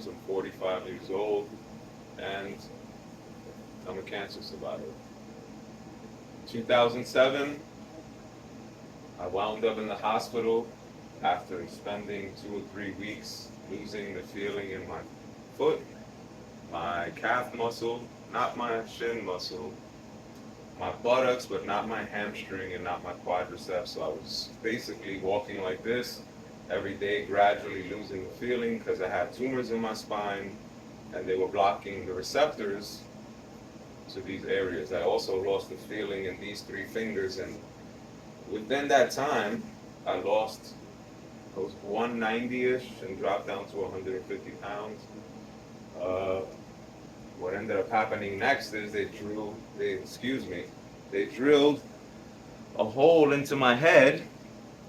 I'm 45 years old, and I'm a cancer survivor. 2007, I wound up in the hospital after spending 2 or 3 weeks losing the feeling in my foot, my calf muscle, not my shin muscle, my buttocks, but not my hamstring and not my quadriceps. So I was basically walking like this every day, gradually losing the feeling because I had tumors in my spine and they were blocking the receptors to these areas. I also lost the feeling in these three fingers, and within that time, I lost, I was 190-ish and dropped down to 150 pounds. Uh, what ended up happening next is they drilled a hole into my head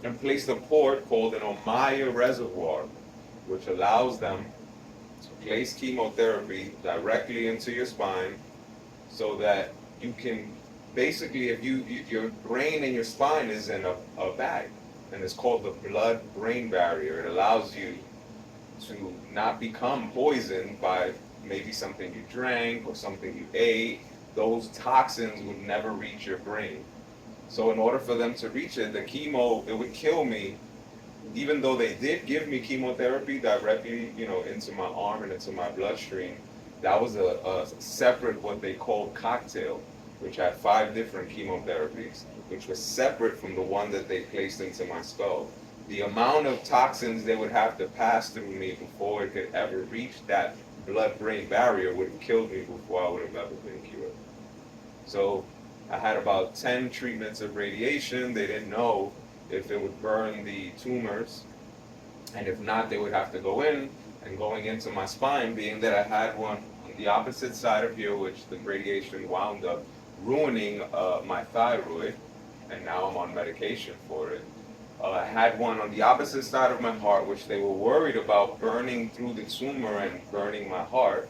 and placed a port called an Omaya reservoir, which allows them to place chemotherapy directly into your spine so that you can basically, if your brain and your spine is in a bag, and it's called the blood-brain barrier. It allows you to not become poisoned by maybe something you drank or something you ate. Those toxins would never reach your brain. So in order for them to reach it, the chemo, it would kill me, even though they did give me chemotherapy directly, into my arm and into my bloodstream. That was a separate, what they called cocktail, which had 5 different chemotherapies, which was separate from the one that they placed into my skull. The amount of toxins they would have to pass through me before it could ever reach that blood-brain barrier would have killed me before I would have ever been cured. So I had about 10 treatments of radiation. They didn't know if it would burn the tumors, and if not, they would have to go in. And going into my spine, being that I had one on the opposite side of here, which the radiation wound up ruining my thyroid, and now I'm on medication for it. I had one on the opposite side of my heart, which they were worried about burning through the tumor and burning my heart.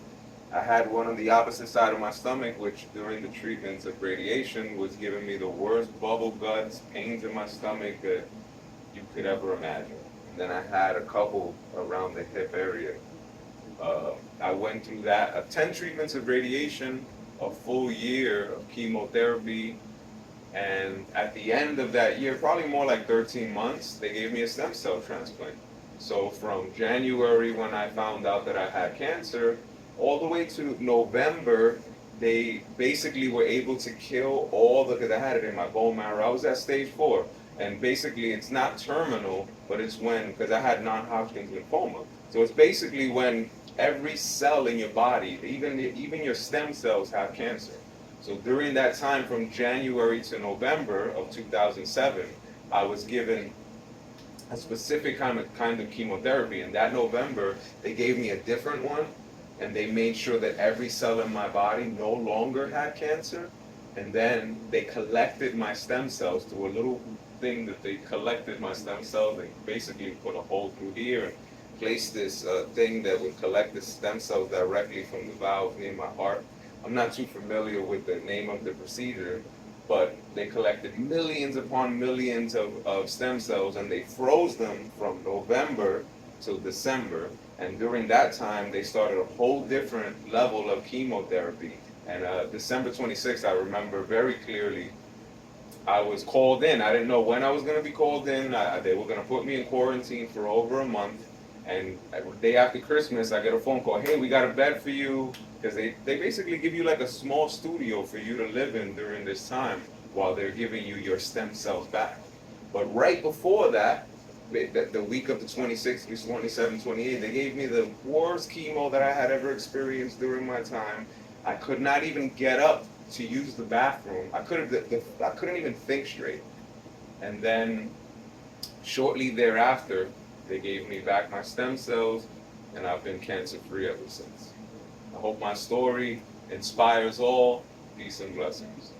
I had one on the opposite side of my stomach, which during the treatments of radiation was giving me the worst bubble guts, pains in my stomach that you could ever imagine. And then I had a couple around the hip area. I went through that, 10 treatments of radiation, a full year of chemotherapy, and at the end of that year, probably more like 13 months, they gave me a stem cell transplant. So from January, when I found out that I had cancer, all the way to November, they basically were able to kill because I had it in my bone marrow. I was at stage 4. And basically, it's not terminal, but it's because I had non-Hodgkin's lymphoma. So it's basically when every cell in your body, even your stem cells, have cancer. So during that time, from January to November of 2007, I was given a specific kind of chemotherapy. And that November, they gave me a different one, and they made sure that every cell in my body no longer had cancer. And then they collected my stem cells through a little thing that they collected my stem cells. They basically put a hole through here and placed this thing that would collect the stem cells directly from the valve near my heart. I'm not too familiar with the name of the procedure, but they collected millions upon millions of stem cells, and they froze them from November till December. And during that time, they started a whole different level of chemotherapy. And December 26th, I remember very clearly, I was called in. I didn't know when I was going to be called in. They were going to put me in quarantine for over a month. And the day after Christmas, I get a phone call. Hey, we got a bed for you. Because they basically give you like a small studio for you to live in during this time while they're giving you your stem cells back. But right before that, the week of the 26th, 27th, 28th, they gave me the worst chemo that I had ever experienced during my time. I could not even get up to use the bathroom. I couldn't even think straight. And then shortly thereafter, they gave me back my stem cells, and I've been cancer-free ever since. I hope my story inspires all. Peace and blessings.